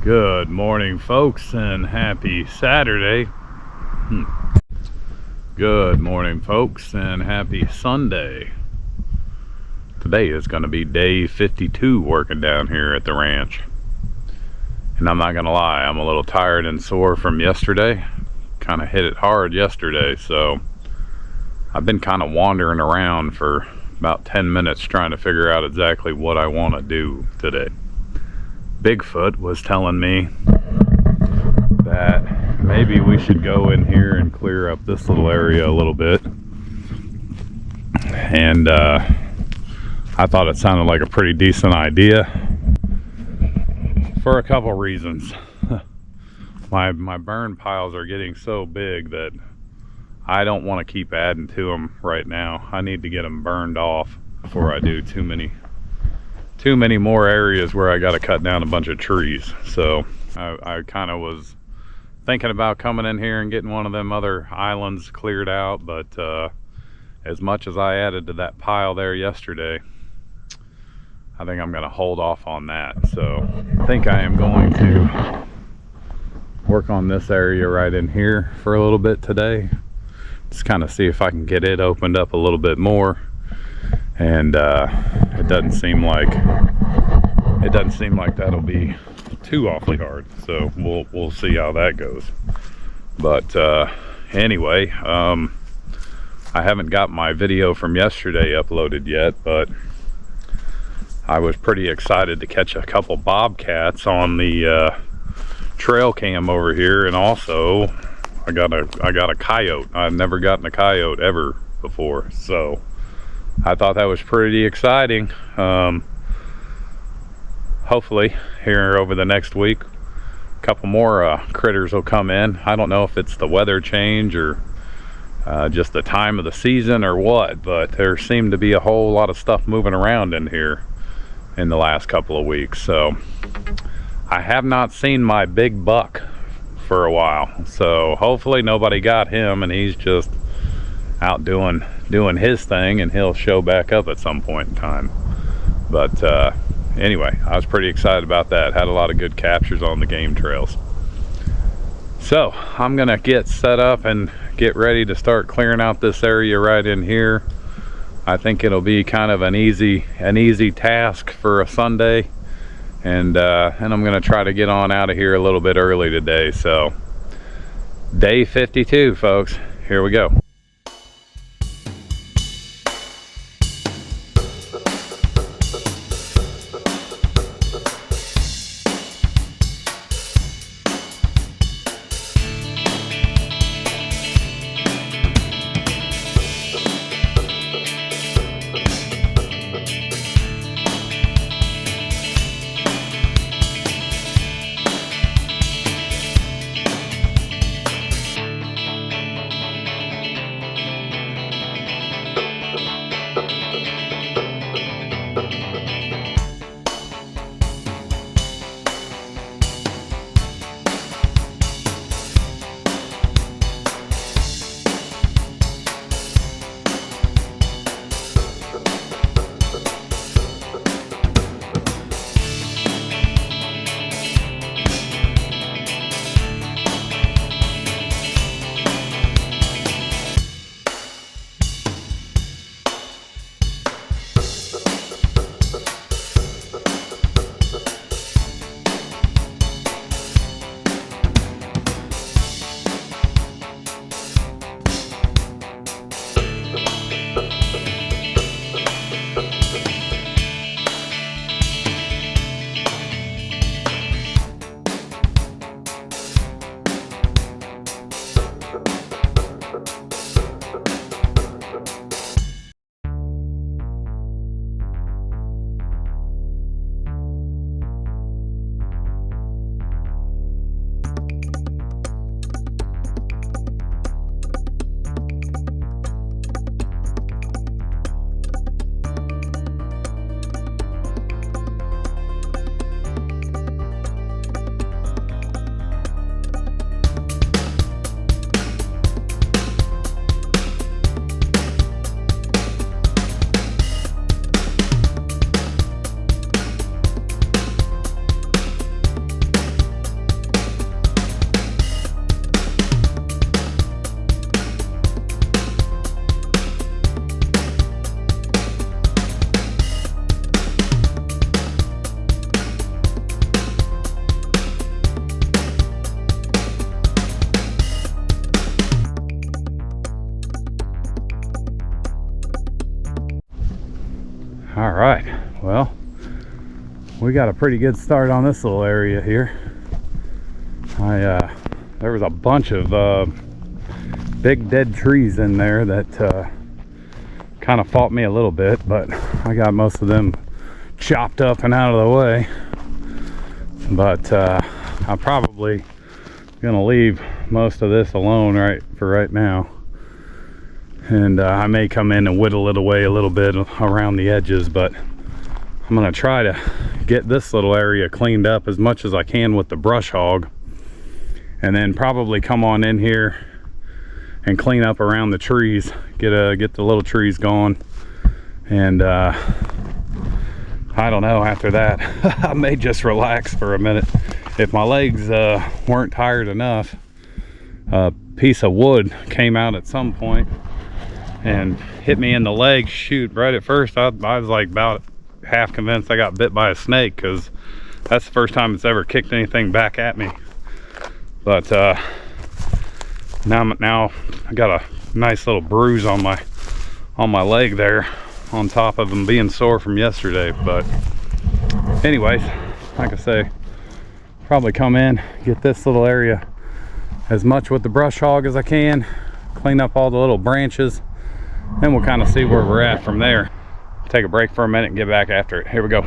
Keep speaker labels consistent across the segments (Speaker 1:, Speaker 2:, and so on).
Speaker 1: Good morning, folks, and happy Saturday. Good morning, folks, and happy Sunday. Today is going to be day 52 working down here at the ranch. And I'm not going to lie, I'm a little tired and sore from yesterday. Kind of hit it hard yesterday, so I've been kind of wandering around for about 10 minutes trying to figure out exactly what I want to do today. Bigfoot was telling me that maybe we should go in here and clear up this little area a little bit. And I thought it sounded like a pretty decent idea for a couple reasons. My burn piles are getting so big that I don't want to keep adding to them right now. I need to get them burned off before I do too many more areas where I got to cut down a bunch of trees. So I kind of was thinking about coming in here and getting one of them other islands cleared out, but as much as I added to that pile there yesterday, I think I'm going to hold off on that. So I think I am going to work on this area right in here for a little bit today. Just kind of see if I can get it opened up a little bit more. And it doesn't seem like that'll be too awfully hard, so we'll see how that goes. But anyway, I haven't got my video from yesterday uploaded yet, but I was pretty excited to catch a couple bobcats on the trail cam over here, and also I got a coyote. I've never gotten a coyote ever before, so I thought that was pretty exciting. Hopefully here over the next week a couple more critters will come in. I don't know if it's the weather change or just the time of the season or what, but there seemed to be a whole lot of stuff moving around in here in the last couple of weeks. So I have not seen my big buck for a while, so hopefully nobody got him and he's just out doing his thing, and he'll show back up at some point in time. But anyway, I was pretty excited about that. Had a lot of good captures on the game trails. So I'm gonna get set up and get ready to start clearing out this area right in here. I think it'll be kind of an easy task for a Sunday, and I'm gonna try to get on out of here a little bit early today. So day 52, folks, here we go. All right, well, we got a pretty good start on this little area here. There was a bunch of big dead trees in there that kind of fought me a little bit, but I got most of them chopped up and out of the way. But I'm probably gonna leave most of this alone right now, and I may come in and whittle it away a little bit around the edges, but I'm gonna try to get this little area cleaned up as much as I can with the brush hog, and then probably come on in here and clean up around the trees, get the little trees gone. And I don't know, after that I may just relax for a minute. If my legs weren't tired enough, a piece of wood came out at some point and hit me in the leg. Shoot, right at first I was like about half convinced I got bit by a snake, because that's the first time it's ever kicked anything back at me. But now I got a nice little bruise on my leg there, on top of them being sore from yesterday. But anyways, like I say, probably come in, get this little area as much with the brush hog as I can, clean up all the little branches, and we'll kind of see where we're at from there. Take a break for a minute and get back after it. Here we go.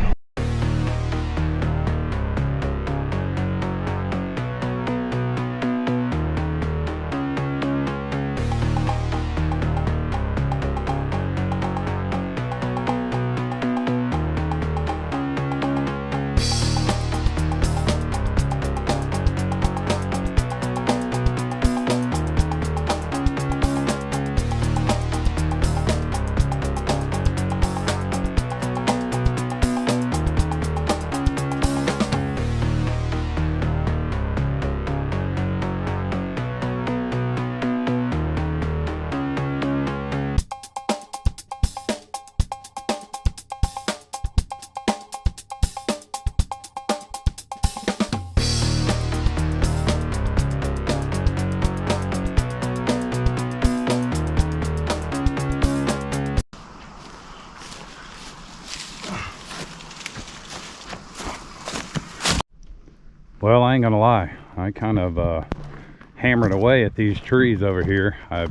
Speaker 1: Well, I ain't gonna lie, I kind of hammered away at these trees over here. I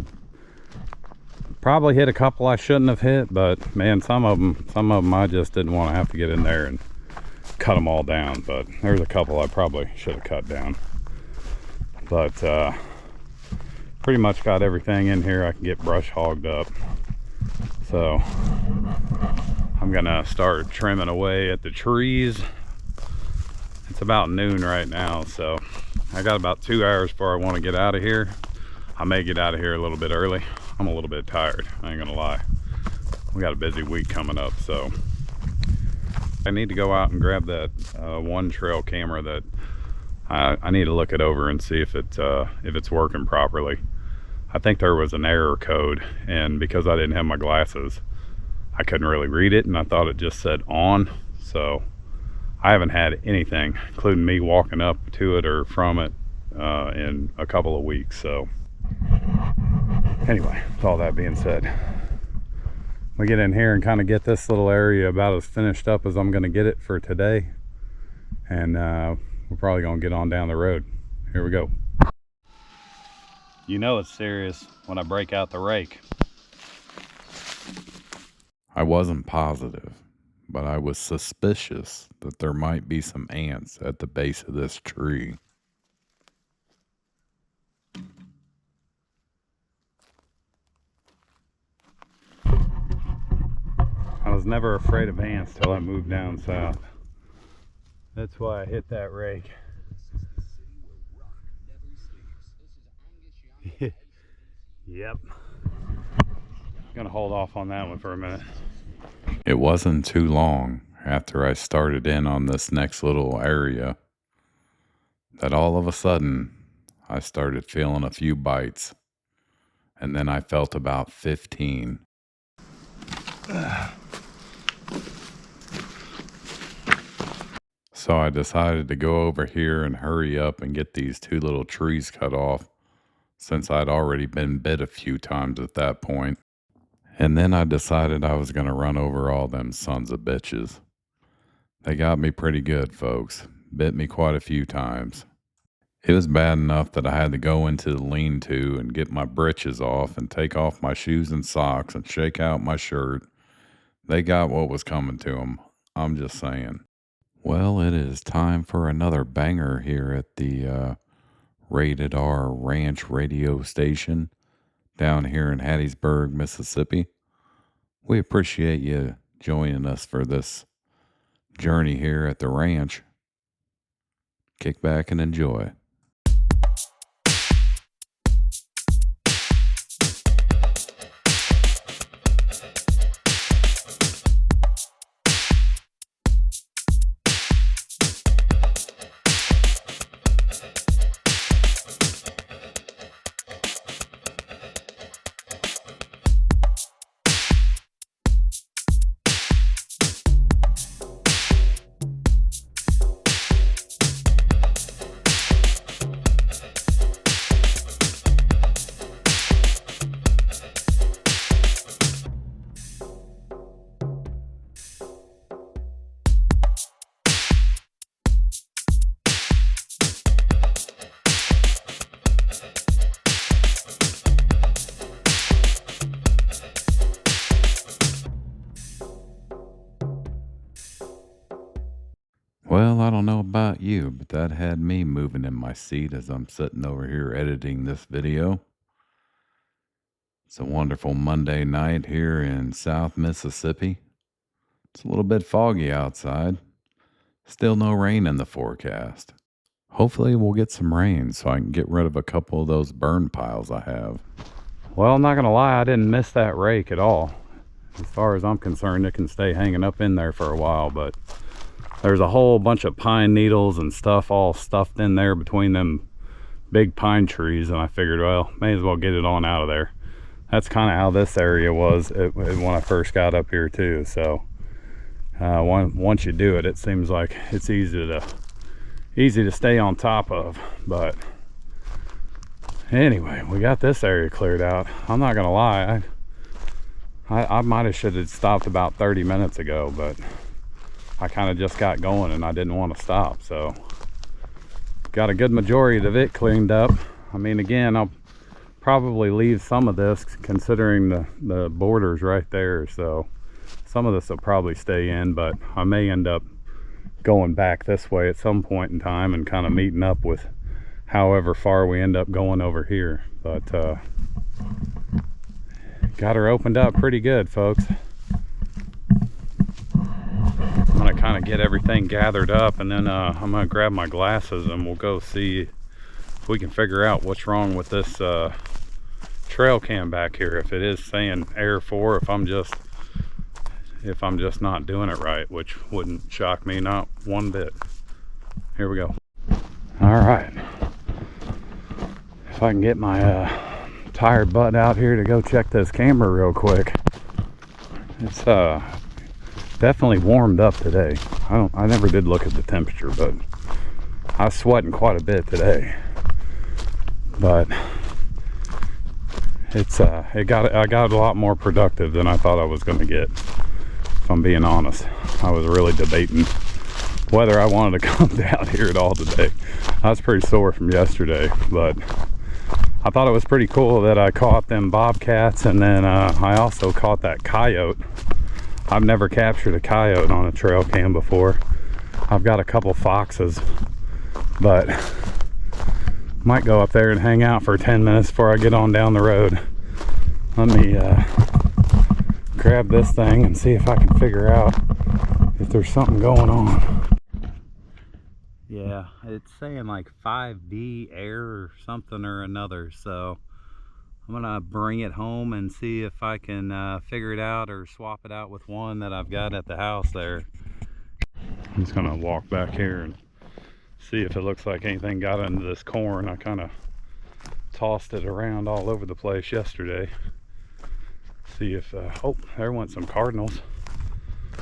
Speaker 1: probably hit a couple I shouldn't have hit, but man, some of them I just didn't want to have to get in there and cut them all down. But there's a couple I probably should have cut down. But pretty much got everything in here I can get brush hogged up. So I'm gonna start trimming away at the trees. It's about noon right now, so I got about 2 hours before I want to get out of here. I may get out of here a little bit early. I'm a little bit tired, I ain't gonna lie. We got a busy week coming up, so I need to go out and grab that one trail camera that I need to look it over and see if it's working properly. I think there was an error code, and because I didn't have my glasses, I couldn't really read it, and I thought it just said on. So I haven't had anything, including me walking up to it or from it, in a couple of weeks. So anyway, with all that being said, we get in here and kind of get this little area about as finished up as I'm going to get it for today, and we're probably going to get on down the road. Here we go. You know it's serious when I break out the rake.
Speaker 2: I wasn't positive, but I was suspicious that there might be some ants at the base of this tree.
Speaker 1: I was never afraid of ants till I moved down south. That's why I hit that rake. Yep. Gonna hold off on that one for a minute.
Speaker 2: It wasn't too long after I started in on this next little area that all of a sudden I started feeling a few bites, and then I felt about 15. So I decided to go over here and hurry up and get these two little trees cut off, since I'd already been bit a few times at that point. And then I decided I was going to run over all them sons of bitches. They got me pretty good, folks. Bit me quite a few times. It was bad enough that I had to go into the lean-to and get my britches off and take off my shoes and socks and shake out my shirt. They got what was coming to them. I'm just saying. Well, it is time for another banger here at the Rated R Ranch radio station down here in Hattiesburg, Mississippi. We appreciate you joining us for this journey here at the ranch. Kick back and enjoy. Well, I don't know about you, but that had me moving in my seat as I'm sitting over here editing this video. It's a wonderful Monday night here in South Mississippi. It's a little bit foggy outside. Still no rain in the forecast. Hopefully we'll get some rain so I can get rid of a couple of those burn piles I have.
Speaker 1: Well, I'm not gonna lie, I didn't miss that rake at all. As far as I'm concerned, it can stay hanging up in there for a while, but there's a whole bunch of pine needles and stuff all stuffed in there between them big pine trees, and I figured, well, may as well get it on out of there. That's kind of how this area was when I first got up here too. So once you do it, it seems like it's easy to stay on top of. But anyway, we got this area cleared out. I'm not gonna lie, I might have should have stopped about 30 minutes ago, but I kind of just got going and I didn't want to stop. So got a good majority of it cleaned up. I mean, again, I'll probably leave some of this considering the borders right there. So some of this will probably stay in, but I may end up going back this way at some point in time and kind of meeting up with however far we end up going over here. But got her opened up pretty good, folks. I'm gonna kind of get everything gathered up, and then I'm gonna grab my glasses and we'll go see if we can figure out what's wrong with this trail cam back here. If it is saying Air 4, if I'm just not doing it right, which wouldn't shock me not one bit. Here we go. All right, if I can get my tired butt out here to go check this camera real quick. It's definitely warmed up today. I never did look at the temperature, but I was sweating quite a bit today. But I got a lot more productive than I thought I was going to get. If I'm being honest, I was really debating whether I wanted to come down here at all today. I was pretty sore from yesterday, but I thought it was pretty cool that I caught them bobcats, and then I also caught that coyote. I've never captured a coyote on a trail cam before. I've got a couple foxes, but might go up there and hang out for 10 minutes before I get on down the road. Let me grab this thing and see if I can figure out if there's something going on. Yeah, it's saying like 5D air or something or another, so I'm gonna bring it home and see if I can figure it out or swap it out with one that I've got at the house there. I'm just gonna walk back here and see if it looks like anything got into this corn. I kind of tossed it around all over the place yesterday. See if oh, there went some cardinals.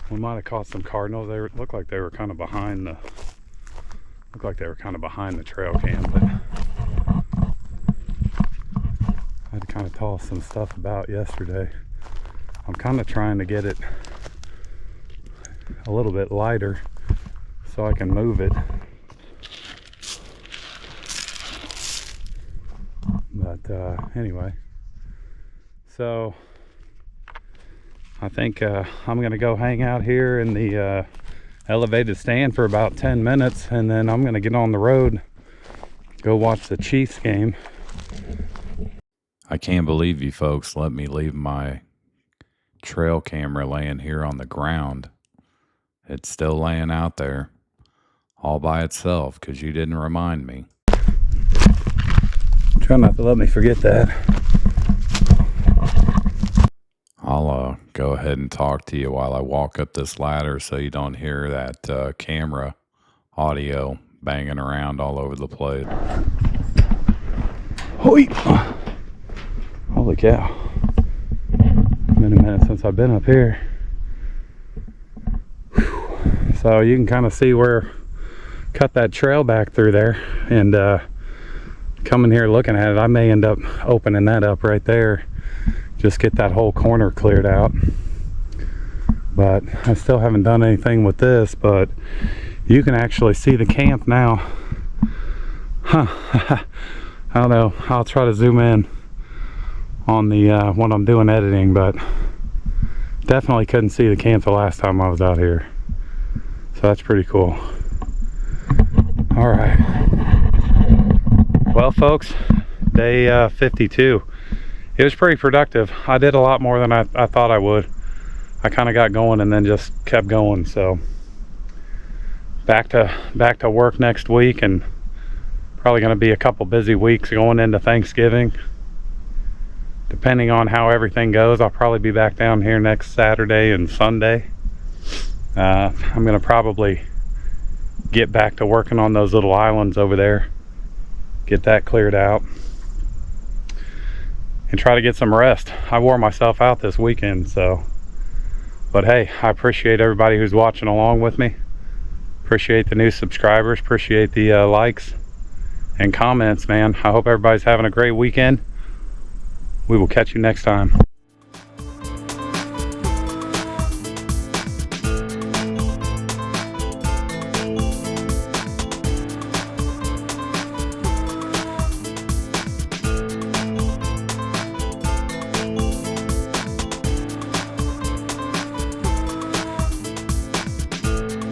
Speaker 1: We might have caught some cardinals. They looked like they were kind of behind the trail cam, but I had to kind of toss some stuff about yesterday. kind of trying to get it a little bit lighter so I can move it. But anyway, so I think I'm gonna go hang out here in the elevated stand for about 10 minutes, and then I'm gonna get on the road, go watch the Chiefs game.
Speaker 2: I can't believe you folks let me leave my trail camera laying here on the ground. It's still laying out there all by itself because you didn't remind me.
Speaker 1: Try not to let me forget that.
Speaker 2: I'll go ahead and talk to you while I walk up this ladder so you don't hear that camera audio banging around all over the place.
Speaker 1: Hoi! Holy cow. Been a minute since I've been up here. Whew. So you can kind of see where cut that trail back through there, and coming here looking at it, I may end up opening that up right there, just get that whole corner cleared out. But I still haven't done anything with this, but you can actually see the camp now. Huh. I don't know, I'll try to zoom in on the when I'm doing editing, but definitely couldn't see the camp the last time I was out here, so that's pretty cool. All right, well folks, day 52. It was pretty productive. I did a lot more than I thought I would. I kind of got going and then just kept going. So back to work next week, and probably going to be a couple busy weeks going into Thanksgiving. Depending on how everything goes, I'll probably be back down here next Saturday and Sunday. I'm going to probably get back to working on those little islands over there, get that cleared out, and try to get some rest. I wore myself out this weekend, so. But hey, I appreciate everybody who's watching along with me. Appreciate the new subscribers. Appreciate the likes and comments, man. I hope everybody's having a great weekend. We will catch you next time.